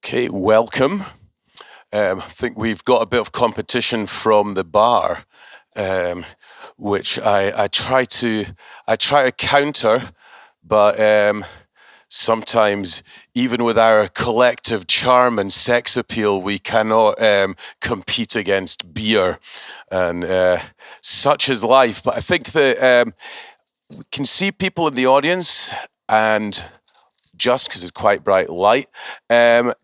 Okay, welcome. I think we've got a bit of competition from the bar, which I try to counter, but sometimes even with our collective charm and sex appeal, we cannot compete against beer, and such is life. But I think that we can see people in the audience, and just because it's quite bright light.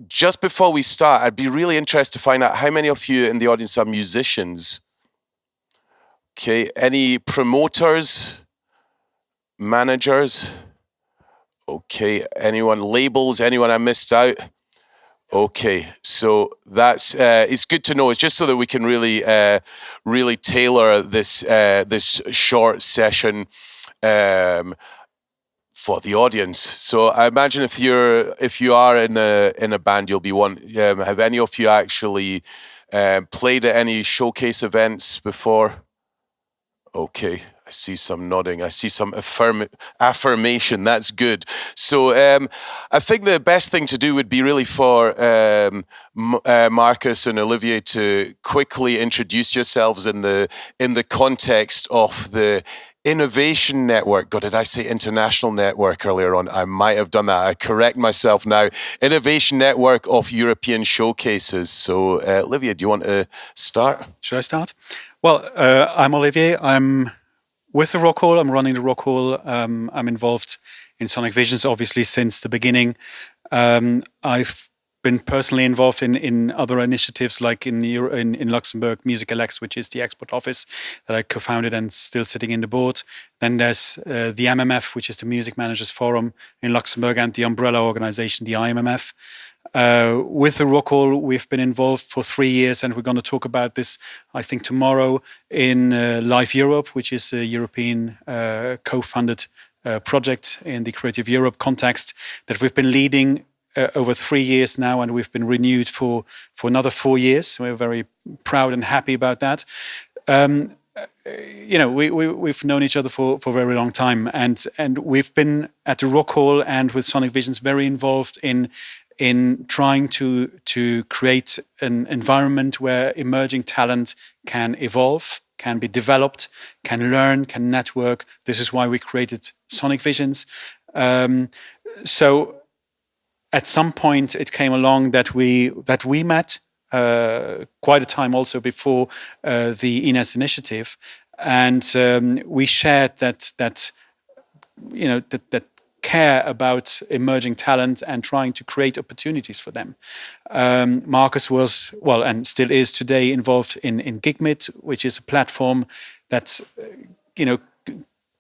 Just before we start, I'd be really interested to find out how many of you in the audience are musicians. Okay, any promoters, managers? Okay, anyone labels? Anyone I missed out? Okay, so that's it's good to know. It's just so that we can really tailor this short session for the audience. So I imagine if you are in a band, you'll be one. Have any of you actually played at any showcase events before? Okay, I see some nodding. I see some affirmation. That's good. So I think the best thing to do would be really for Marcus and Olivier to quickly introduce yourselves in the context of the Innovation Network. God, did I say International Network earlier on? I might have done that. I correct myself now. Innovation Network of European Showcases. So, Olivier, do you want to start? Should I start? Well, I'm Olivier. I'm with the Rockhal. I'm running the Rockhal. I'm involved in Sonic Visions, obviously, since the beginning. I've been personally involved in other initiatives, like in Luxembourg, Music LX, which is the export office that I co-founded and still sitting in the board. Then there's the MMF, which is the Music Managers Forum in Luxembourg, and the umbrella organization, the IMMF. With the Rockhal, we've been involved for 3 years, and we're going to talk about this, I think, tomorrow in Live Europe, which is a European co-funded project in the Creative Europe context that we've been leading over 3 years now, and we've been renewed for another 4 years. We're very proud and happy about that. We've known each other for a very long time, and we've been at the Rockhal and with Sonic Visions very involved in trying to create an environment where emerging talent can evolve, can be developed, can learn, can network. This is why we created Sonic Visions. So at some point it came along that we met quite a time also before the INES initiative, and we shared that care about emerging talent and trying to create opportunities for them. Marcus was, well, and still is today, involved in gigmit, which is a platform that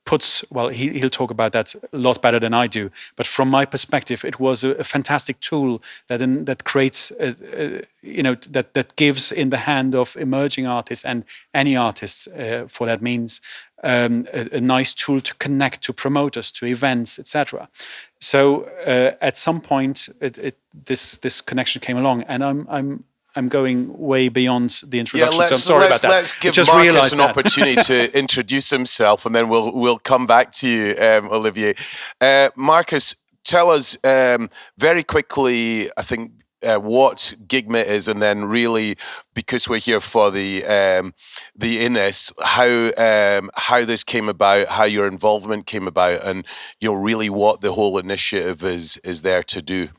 puts, well, he'll talk about that a lot better than I do. But from my perspective, it was a fantastic tool that creates, that gives in the hand of emerging artists and any artists, for that means, a nice tool to connect to promoters, to events, etc. So at some point, this connection came along, and I'm going way beyond the introduction, so I'm sorry about that. Let's give Marcus an opportunity to introduce himself, and then we'll come back to you, Olivier. Marcus, tell us very quickly, I think, what gigmit is, and then really, because we're here for the INES, how this came about, how your involvement came about, and really what the whole initiative is there to do.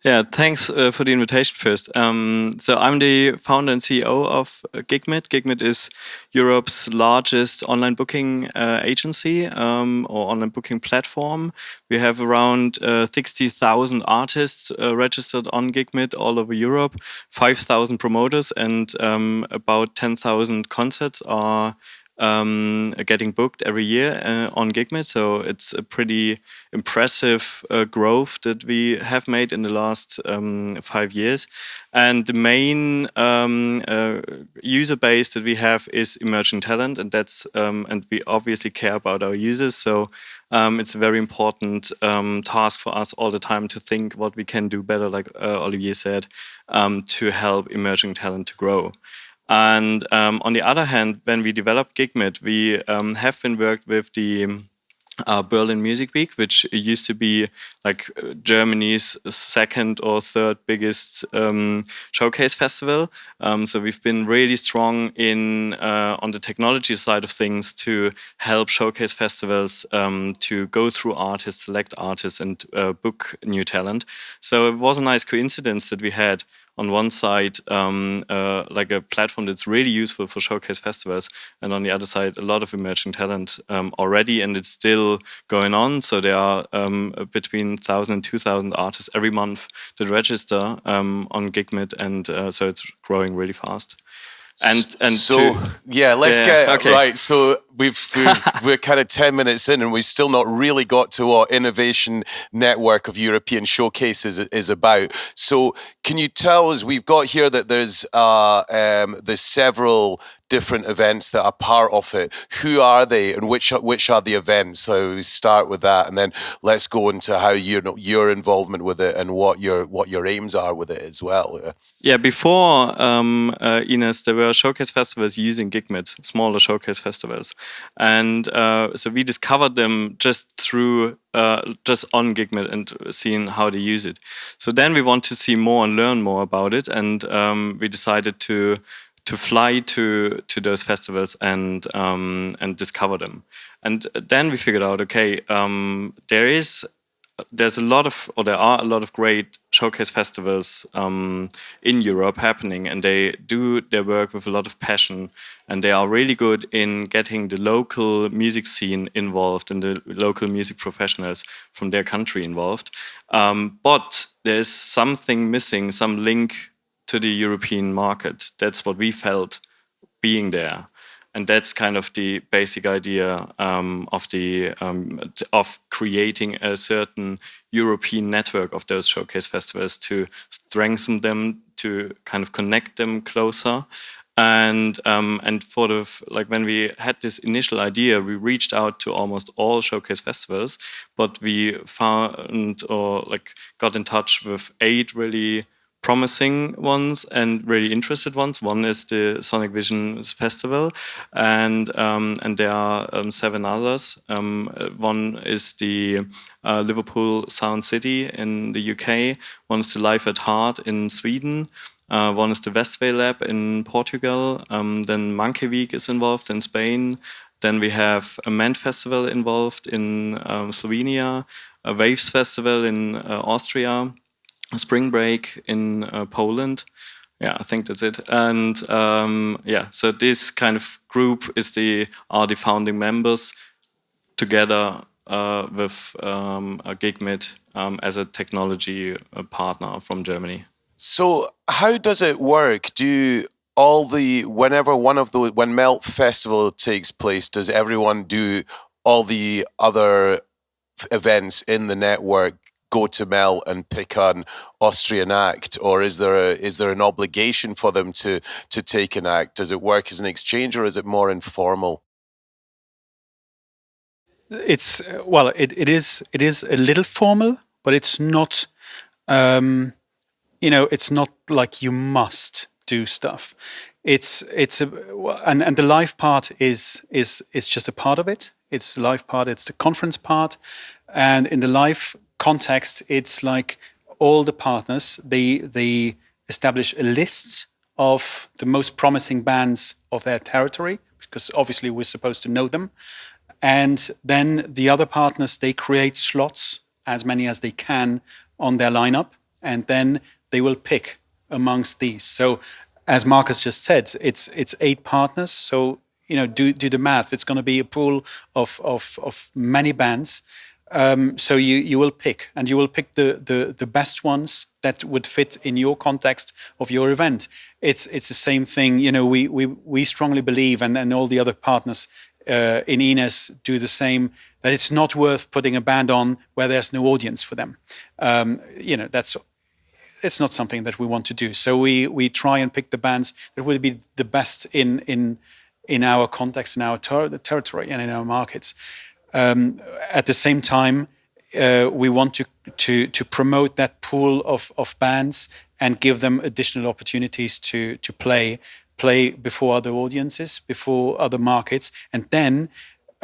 Yeah, thanks for the invitation first. So I'm the founder and CEO of gigmit. Gigmit is Europe's largest online booking agency or online booking platform. We have around 60,000 artists registered on gigmit all over Europe, 5,000 promoters, and about 10,000 concerts are getting booked every year on gigmit. So it's a pretty impressive growth that we have made in the last 5 years. And the main user base that we have is emerging talent, and that's and we obviously care about our users. So it's a very important task for us all the time to think what we can do better, like Olivier said, to help emerging talent to grow. And on the other hand, when we developed gigmit, we have been worked with the Berlin Music Week, which used to be like Germany's second or third biggest showcase festival. So we've been really strong in on the technology side of things to help showcase festivals to go through artists, select artists, and book new talent. So it was a nice coincidence that we had on one side like a platform that's really useful for showcase festivals, and on the other side a lot of emerging talent already, and it's still going on. So there are between 1,000 and 2,000 artists every month that register on gigmit, and so it's growing really fast. And so let's get okay. right. So we're kind of 10 minutes in, and we've still not really got to what Innovation Network of European Showcases is about. So can you tell us? We've got here that there's several different events that are part of it. Who are they, and which are the events? So we start with that, and then let's go into how your involvement with it and what your aims are with it as well. Yeah, before INES, there were showcase festivals using gigmit, smaller showcase festivals, and so we discovered them just through just on gigmit and seeing how they use it. So then we want to see more and learn more about it, and we decided to fly to those festivals and discover them. And then we figured out, okay, there are a lot of great showcase festivals in Europe happening, and they do their work with a lot of passion, and they are really good in getting the local music scene involved and the local music professionals from their country involved. But there's something missing, some link to the European market. That's what we felt being there. And that's kind of the basic idea of creating a certain European network of those showcase festivals to strengthen them, to kind of connect them closer. And for when we had this initial idea, we reached out to almost all showcase festivals, but we found got in touch with 8 really promising ones and really interested ones. One is the Sonic Vision Festival, and there are 7 others. One is the Liverpool Sound City in the UK. One is the Live at Heart in Sweden. One is the Westvale Lab in Portugal. Then Monkey Week is involved in Spain. Then we have a Ment Festival involved in Slovenia, a Waves Festival in Austria, Spring Break in Poland. Yeah, I think that's it. And so this kind of group are the founding members together with gigmit as a technology partner from Germany. So how does it work? When Melt Festival takes place, does everyone do all the other events in the network go to Melt and pick an Austrian act, or is there an obligation for them to take an act? Does it work as an exchange, or is it more informal? It is a little formal, but it's not. It's not like you must do stuff. And the live part is just a part of it. It's the live part. It's the conference part, and in the live context, it's like all the partners, they establish a list of the most promising bands of their territory, because obviously we're supposed to know them. And then the other partners, they create slots, as many as they can, on their lineup, and then they will pick amongst these. So as Marcus just said, it's 8 partners. So do the math. It's going to be a pool of many bands. So you will pick, and you will pick the best ones that would fit in your context of your event. It's the same thing. We strongly believe, and all the other partners in INES do the same, that it's not worth putting a band on where there's no audience for them. It's not something that we want to do. So we try and pick the bands that would be the best in our context, in our territory, and in our markets. At the same time, we want to promote that pool of bands and give them additional opportunities to play before other audiences, before other markets, and then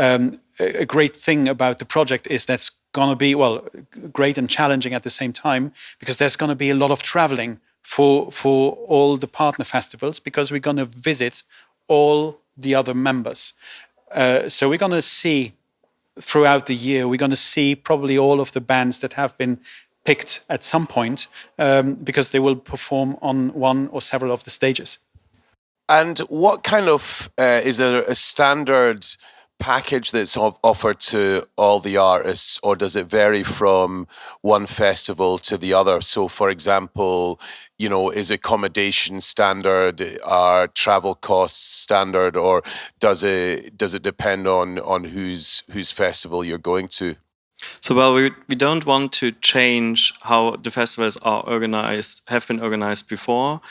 a great thing about the project is that's going to be, well, great and challenging at the same time, because there's going to be a lot of traveling for all the partner festivals, because we're going to visit all the other members. So we're going to see throughout the year, we're going to see probably all of the bands that have been picked at some point, because they will perform on one or several of the stages. And what kind of, is there a standard package that's offered to all the artists, or does it vary from one festival to the other? So, for example, is accommodation standard, are travel costs standard, or does it depend on whose festival you're going to? So, well, we don't want to change how the festivals are organized, have been organized before,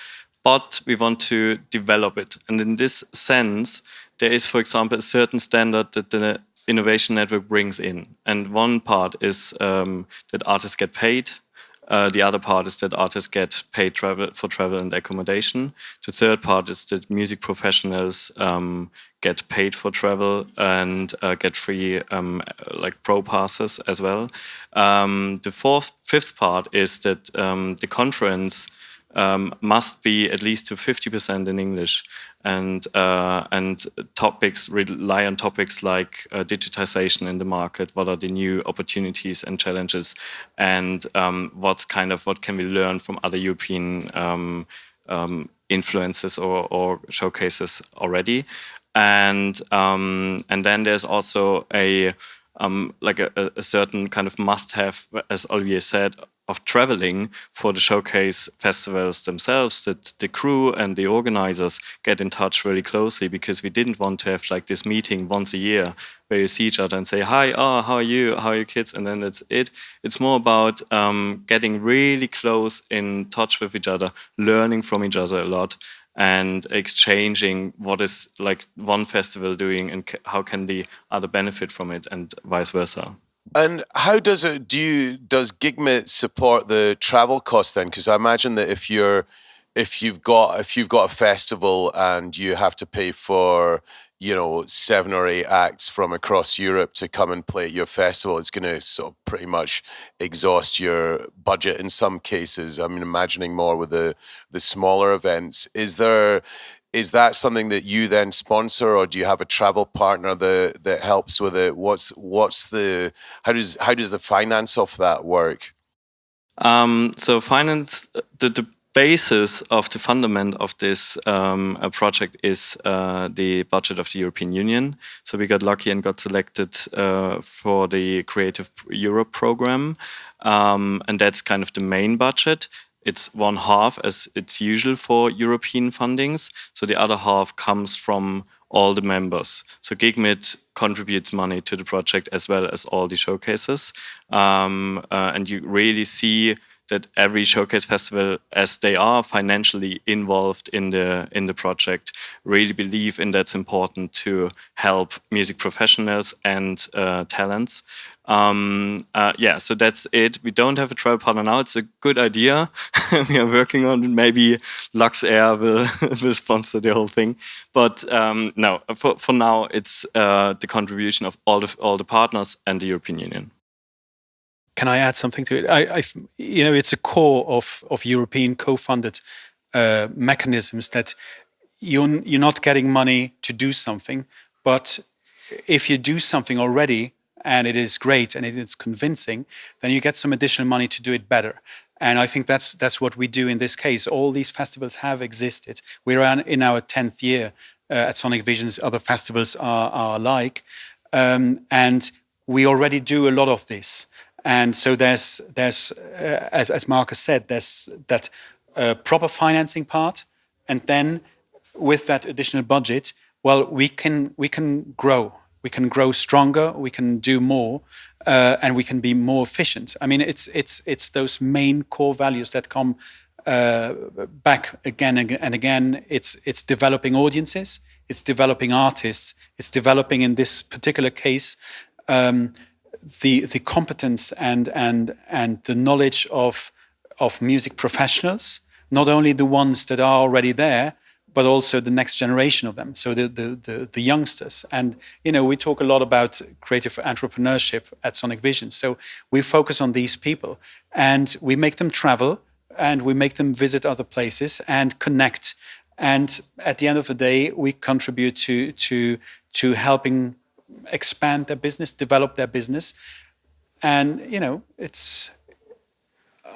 but we want to develop it. And in this sense, there is, for example, a certain standard that the Innovation Network brings in. And one part is that artists get paid. The other part is that artists get paid for travel and accommodation. The third part is that music professionals get paid for travel and get free like pro passes as well. The fifth part is that the conference must be at least to 50% in English, and topics rely on topics like digitization in the market. What are the new opportunities and challenges, and what can we learn from other European influences or showcases already, and then there's also a certain kind of must-have, as Olivier said, of traveling for the showcase festivals themselves, that the crew and the organizers get in touch really closely, because we didn't want to have like this meeting once a year where you see each other and say, hi, how are you, how are your kids, and then that's it. It's more about getting really close in touch with each other, learning from each other a lot, and exchanging what is like one festival doing and how can the other benefit from it, and vice versa. And how does gigmit support the travel costs then? Because I imagine that if you've got a festival and you have to pay for 7 or 8 acts from across Europe to come and play at your festival, it's going to sort of pretty much exhaust your budget in some cases. I'm imagining more with the smaller events. Is that something that you then sponsor, or do you have a travel partner that helps with it? How does the finance of that work? So finance, the basis of the fundament of this project is the budget of the European Union. So we got lucky and got selected for the Creative Europe program, and that's kind of the main budget. It's one half, as it's usual for European fundings. So the other half comes from all the members. So gigmit contributes money to the project as well as all the showcases. And you really see that every showcase festival, as they are financially involved in the project, really believe in that's important to help music professionals and talents. So that's it. We don't have a travel partner now. It's a good idea. We are working on it. Maybe Luxair will sponsor the whole thing. But no, for now, it's the contribution of all the partners and the European Union. Can I add something to it? It's a core of European co-funded mechanisms that you're not getting money to do something, but if you do something already and it is great and it is convincing, then you get some additional money to do it better. And I think that's what we do in this case. All these festivals have existed. We're in our 10th year at Sonic Visions. Other festivals are like, and we already do a lot of this. And so there's as Marcus said, there's that proper financing part, and then with that additional budget, well, we can grow. We can grow stronger. We can do more, and we can be more efficient. I mean, it's those main core values that come back again and again. It's developing audiences. It's developing artists. It's developing, in this particular case, the competence and the knowledge of music professionals, not only the ones that are already there, but also the next generation of them, so the youngsters. And we talk a lot about creative entrepreneurship at Sonic Vision. So we focus on these people, and we make them travel, and we make them visit other places and connect. And at the end of the day, we contribute to helping expand their business, develop their business. And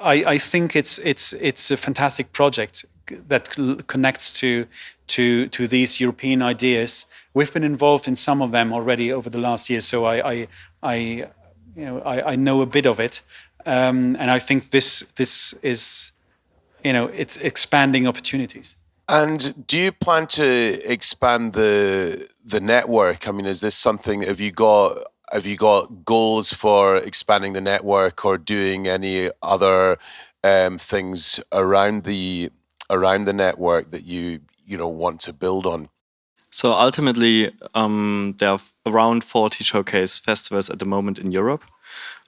I think it's a fantastic project that connects to these European ideas. We've been involved in some of them already over the last year, so I know a bit of it, and I think this is it's expanding opportunities. And do you plan to expand the network? I mean, is this something? Have you got goals for expanding the network or doing any other things around the network that you want to build on? So ultimately, there are around 40 showcase festivals at the moment in Europe.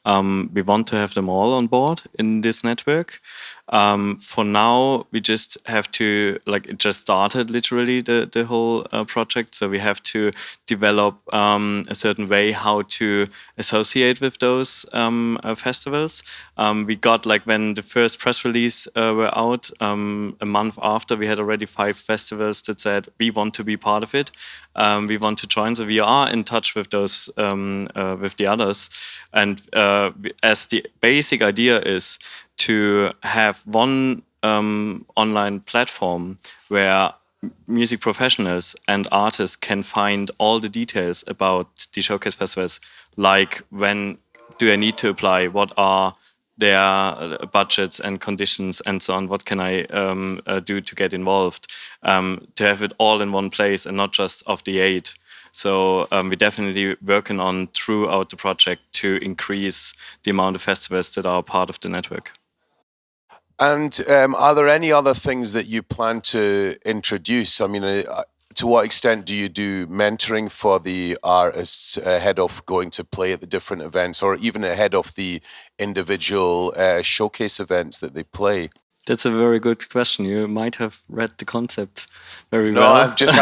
We want to have them all on board in this network. For now, we just have to, it just started literally the whole project. So we have to develop a certain way how to associate with those festivals. We got, when the first press release were out, a month after, we had already 5 festivals that said, we want to be part of it. We want to join. So we are in touch with those, with the others. And as the basic idea is to have one online platform where music professionals and artists can find all the details about the showcase festivals, like when do I need to apply, what are their budgets and conditions and so on, what can I do to get involved, to have it all in one place and not just of the 8. So we're definitely working on throughout the project to increase the amount of festivals that are part of the network. And are there any other things that you plan to introduce? I mean, to what extent do you do mentoring for the artists ahead of going to play at the different events, or even ahead of the individual showcase events that they play? That's a very good question. You might have read the concept very no, well. No, I'm just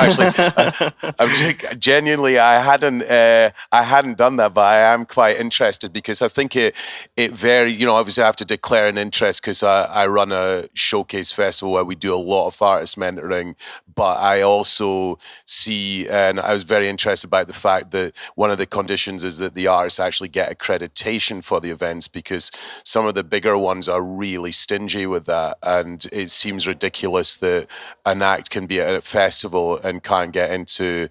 actually, genuinely, I hadn't done that, but I am quite interested because I think it very, obviously I have to declare an interest because I run a showcase festival where we do a lot of artist mentoring, but I also see, and I was very interested by the fact that one of the conditions is that the artists actually get accreditation for the events, because some of the bigger ones are really stingy with that. And it seems ridiculous that an act can be at a festival and can't get into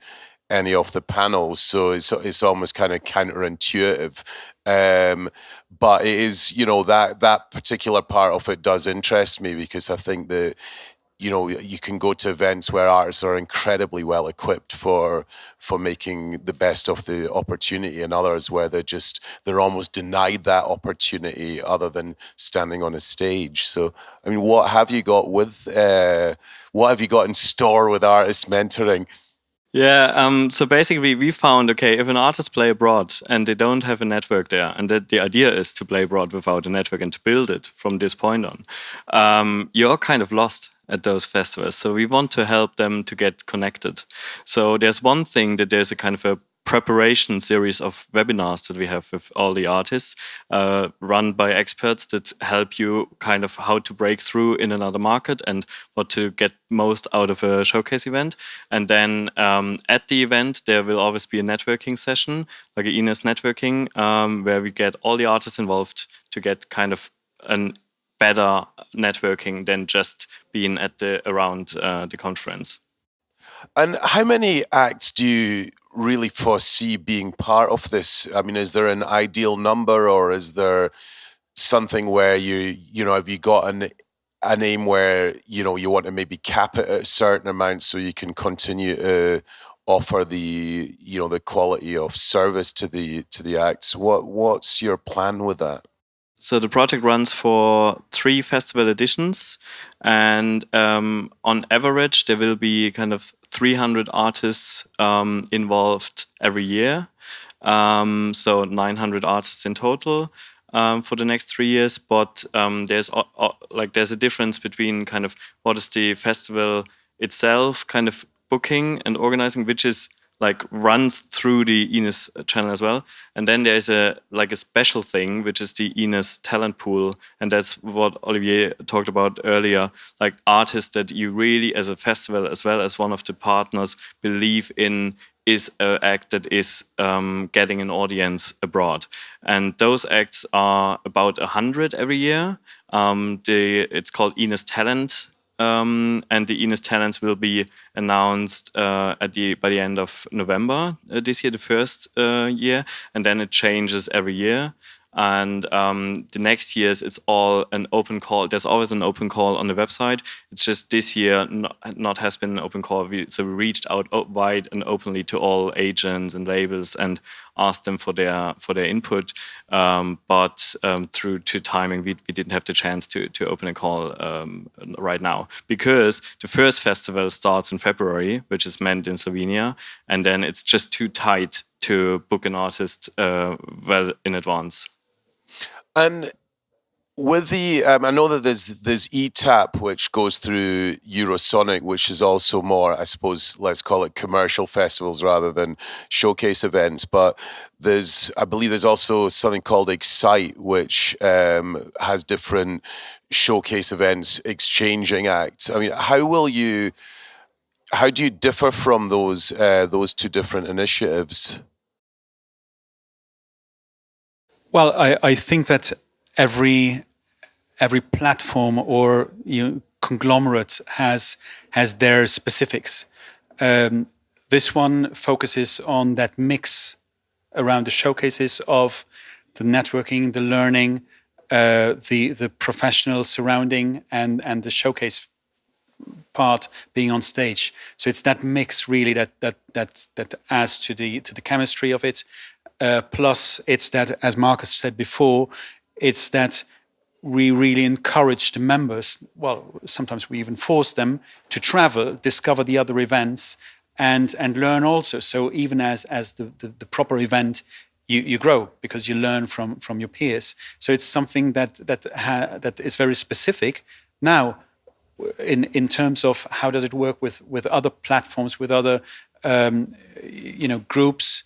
any of the panels. So it's almost kind of counterintuitive. But it is, that particular part of it does interest me, because I think that, you can go to events where artists are incredibly well equipped for making the best of the opportunity, and others where they're almost denied that opportunity other than standing on a stage. So, I mean, what have you got in store with artist mentoring? Yeah, so basically we found, okay, if an artist play abroad and they don't have a network there, and that the idea is to play abroad without a network and to build it from this point on, you're kind of lost at those festivals. So we want to help them to get connected. So there's one thing that there's a kind of a preparation series of webinars that we have with all the artists, run by experts that help you kind of how to break through in another market and what to get most out of a showcase event. And then at the event, there will always be a networking session, like an INES networking, where we get all the artists involved to get kind of an better networking than just being at around the conference. And how many acts do you really foresee being part of this? I mean, is there an ideal number, or is there something where have you got an aim where you want to maybe cap it at a certain amount so you can continue to offer the the quality of service to the acts? What's your plan with that? So the project runs for 3 festival editions, and on average there will be kind of 300 artists involved every year. So 900 artists in total for the next 3 years. But there's a difference between kind of what is the festival itself kind of booking and organizing, which is like runs through the INES channel as well. And then there's a special thing, which is the INES talent pool. And that's what Olivier talked about earlier, like artists that you really, as a festival, as well as one of the partners, believe in is an act that is getting an audience abroad. And those acts are about 100 every year. It's called INES Talent. And the INES Talents will be announced by the end of November this year, the first year, and then it changes every year. And the next years, it's all an open call. There's always an open call on the website. It's just this year not has been an open call. So we reached out wide and openly to all agents and labels and asked them for their input. But through to timing, we didn't have the chance to open a call right now, because the first festival starts in February, which is meant in Slovenia, and then it's just too tight to book an artist well in advance. And with the, I know that there's ETAP, which goes through Eurosonic, which is also more, I suppose, let's call it commercial festivals rather than showcase events. But I believe there's also something called Excite, which has different showcase events, exchanging acts. I mean, how do you differ from those two different initiatives? Well, I think that every platform or conglomerate has their specifics. This one focuses on that mix around the showcases of the networking, the learning, the professional surrounding, and the showcase part being on stage. So it's that mix really that adds to the chemistry of it. Plus, it's that, as Marcus said before, it's that we really encourage the members. Well, sometimes we even force them to travel, discover the other events, and learn also. So even as the proper event, you grow because you learn from your peers. So it's something that is very specific. Now, in terms of how does it work with other platforms, with other groups.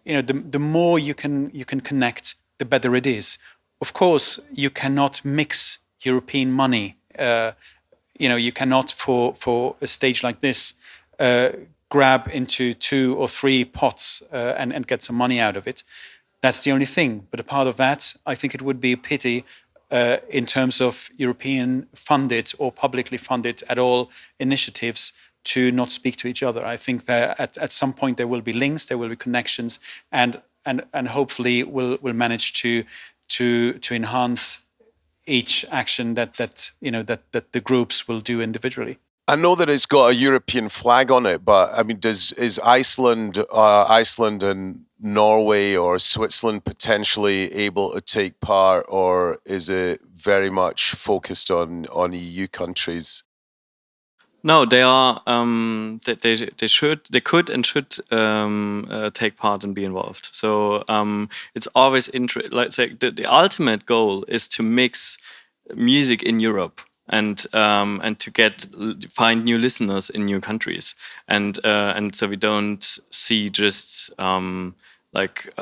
The more you can connect, the better it is. Of course, you cannot mix European money. You cannot for a stage like this grab into 2 or 3 pots and get some money out of it. That's the only thing. But a part of that, I think it would be a pity in terms of European funded or publicly funded at all initiatives to not speak to each other. I think that at some point there will be links, there will be connections, and hopefully we'll manage to enhance each action that the groups will do individually. I know that it's got a European flag on it, but I mean, is Iceland and Norway or Switzerland potentially able to take part, or is it very much focused on EU countries? No, they are. They could and should take part and be involved. So it's always let's say the ultimate goal is to mix music in Europe and to find new listeners in new countries, and so we don't see just like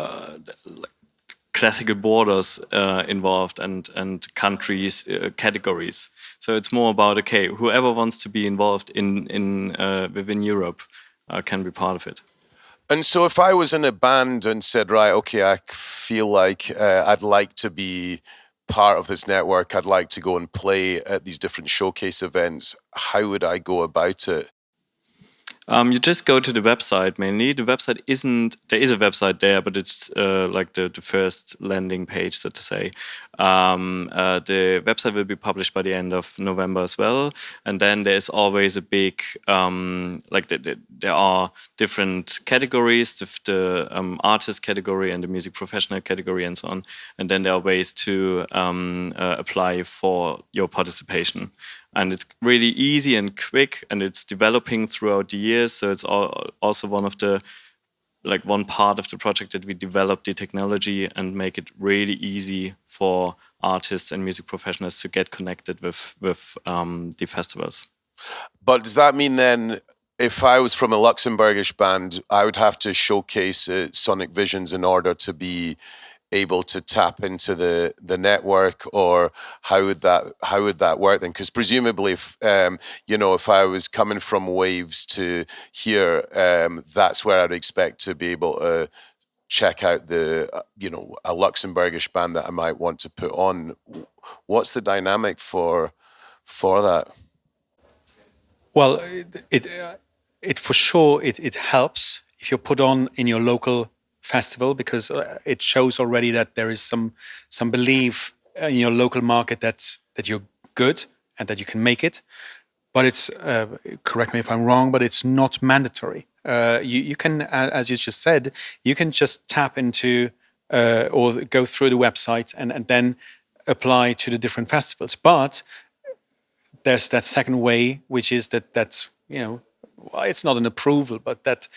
classical borders involved and countries categories. So it's more about whoever wants to be involved in within Europe can be part of it. And so if I was in a band and said, right, okay, I feel like I'd like to be part of this network, I'd like to go and play at these different showcase events, how would I go about it? You just go to the website mainly. The website there is a website there, but it's like the first landing page, so to say. The website will be published by the end of November as well. And then there's always a big, there are different categories, the artist category and the music professional category and so on. And then there are ways to apply for your participation. And it's really easy and quick, and it's developing throughout the years. So it's also one part of the project that we develop the technology and make it really easy for artists and music professionals to get connected with the festivals. But does that mean then, if I was from a Luxembourgish band, I would have to showcase Sonic Visions in order to be able to tap into the network, or how would that work then? Because presumably, if if I was coming from Waves to here, that's where I'd expect to be able to check out a Luxembourgish band that I might want to put on. What's the dynamic for that? Well, it for sure it helps if you're put on in your local festival, because it shows already that there is some belief in your local market that you're good and that you can make it. But it's correct me if I'm wrong, but it's not mandatory. You can, as you just said, you can just tap into or go through the website and then apply to the different festivals. But there's that second way, which is that it's not an approval, but that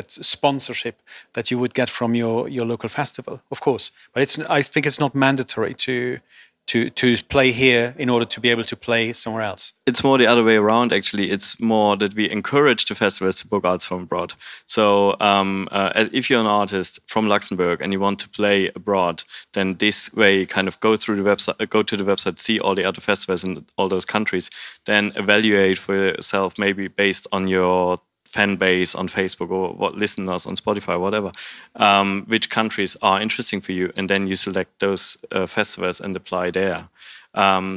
sponsorship that you would get from your local festival, of course. But I think it's not mandatory to play here in order to be able to play somewhere else. It's more the other way around, actually. It's more that we encourage the festivals to book artists from abroad. So if you're an artist from Luxembourg and you want to play abroad, then this way, kind of go to the website, see all the other festivals in all those countries, then evaluate for yourself, maybe based on your fan base on Facebook or what listeners on Spotify, whatever, which countries are interesting for you, and then you select those festivals and apply there.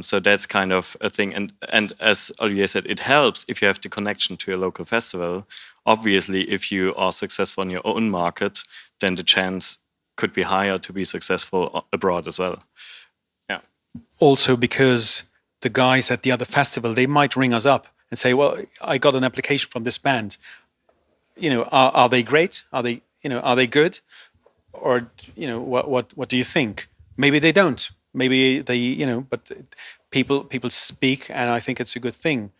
So that's kind of a thing. And as Olivier said, it helps if you have the connection to your local festival. Obviously, if you are successful in your own market, then the chance could be higher to be successful abroad as well. Yeah. Also, because the guys at the other festival, they might ring us up and say, well, I got an application from this band. Are they great? Are they good? Or, what do you think? Maybe they don't. Maybe they, but people speak, and I think it's a good thing.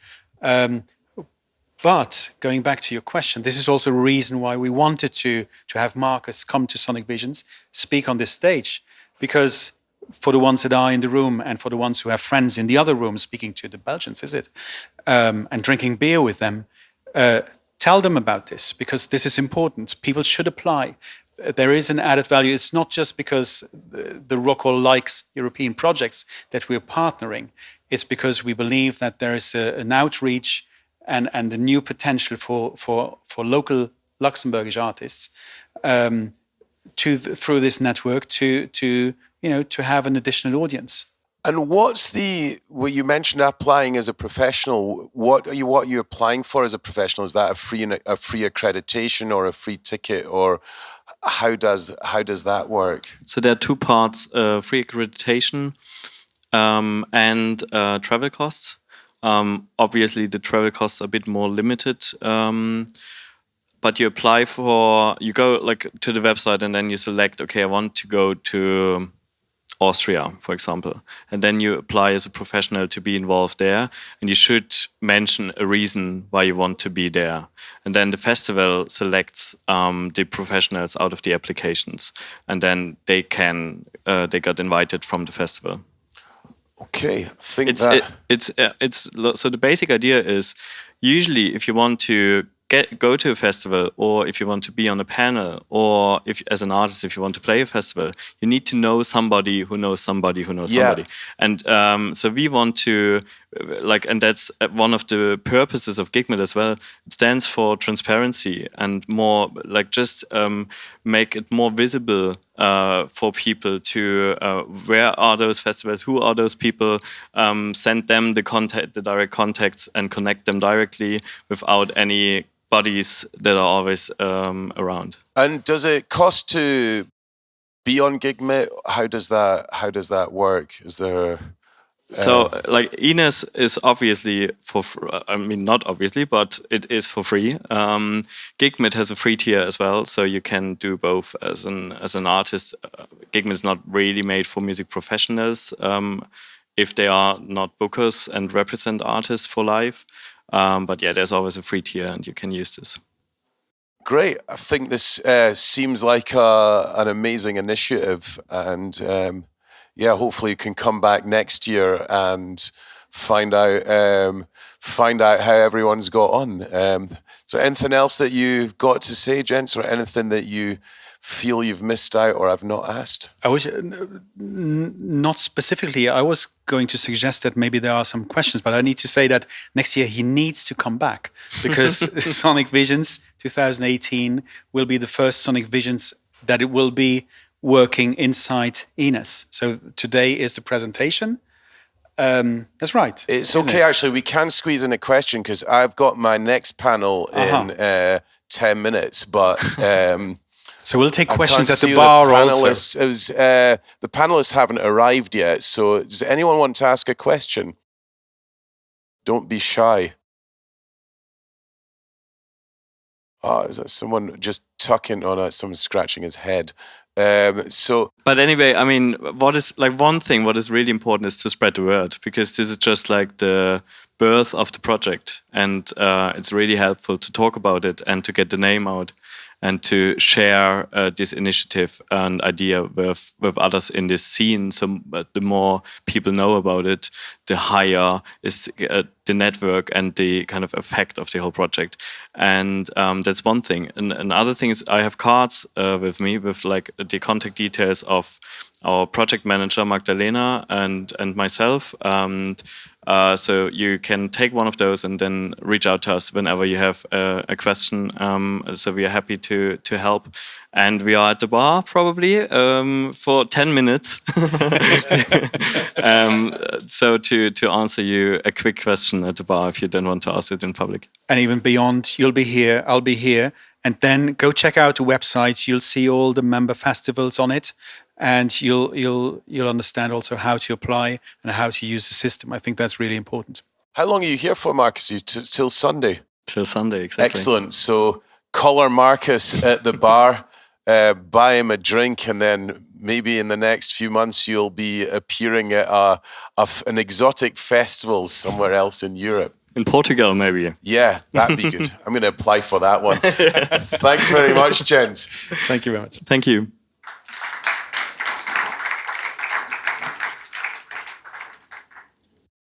But going back to your question, this is also a reason why we wanted to have Marcus come to Sonic Visions, speak on this stage, because for the ones that are in the room and for the ones who have friends in the other room speaking to the Belgians, and drinking beer with them, tell them about this, because this is important. People should apply. There is an added value. It's not just because the Rockhal likes European projects that we're partnering. It's because we believe that there is an outreach and a new potential for local Luxembourgish artists through this network to have an additional audience. And well, you mentioned applying as a professional. What are you applying for as a professional? Is that a free accreditation or a free ticket, or how does that work? So there are two parts: free accreditation and travel costs. Obviously, the travel costs are a bit more limited. But you go to the website and then you select, okay, I want to go to Austria, for example, and then you apply as a professional to be involved there, and you should mention a reason why you want to be there, and then the festival selects the professionals out of the applications, and then they got invited from the festival. Okay, so the basic idea is, usually if you want to go to a festival, or if you want to be on a panel, or if as an artist, if you want to play a festival, you need to know somebody who knows somebody who knows somebody. And so we want to, and that's one of the purposes of gigmit as well. It stands for transparency and more just make it more visible for people to where are those festivals, who are those people, send them the direct contacts and connect them directly without any buddies that are always around. And does it cost to be on gigmit? How does that work? Is there So INES is obviously not obviously, but it is for free. Gigmit has a free tier as well, so you can do both as an artist. Gigmit is not really made for music professionals if they are not bookers and represent artists for live. But yeah, there's always a free tier, and you can use this. Great. I think this seems like an amazing initiative, and hopefully you can come back next year and find out how everyone's got on. Is there anything else that you've got to say, gents, or anything that you feel you've missed out or I've not asked? I was not specifically. I was going to suggest that maybe there are some questions, but I need to say that next year he needs to come back because Sonic Visions 2018 will be the first Sonic Visions that it will be working inside INES. So today is the presentation. That's right. It's okay, actually. We can squeeze in a question because I've got my next panel in 10 minutes, but... So we'll take questions at the bar also. The panelists haven't arrived yet, so does anyone want to ask a question? Don't be shy. Oh, is that someone just tucking on someone scratching his head? But anyway, I mean, what is really important is to spread the word, because this is just like the birth of the project, and it's really helpful to talk about it and to get the name out and to share this initiative and idea with others in this scene. So the more people know about it, the higher is the network and the kind of effect of the whole project. And that's one thing. And another thing is I have cards with me with like the contact details of our project manager, Magdalena, and myself. So you can take one of those and then reach out to us whenever you have a question. So we are happy to help. And we are at the bar probably for 10 minutes. So to answer you a quick question at the bar if you don't want to ask it in public. And even beyond, you'll be here, I'll be here. And then go check out the website. You'll see all the member festivals on it. And you'll understand also how to apply and how to use the system. I think that's really important. How long are you here for, Marcus? Till Sunday? Till Sunday, exactly. Excellent. So collar Marcus at the bar, buy him a drink, and then maybe in the next few months you'll be appearing at an exotic festival somewhere else in Europe. In Portugal, maybe. Yeah, that'd be good. I'm going to apply for that one. Thanks very much, gents. Thank you very much. Thank you.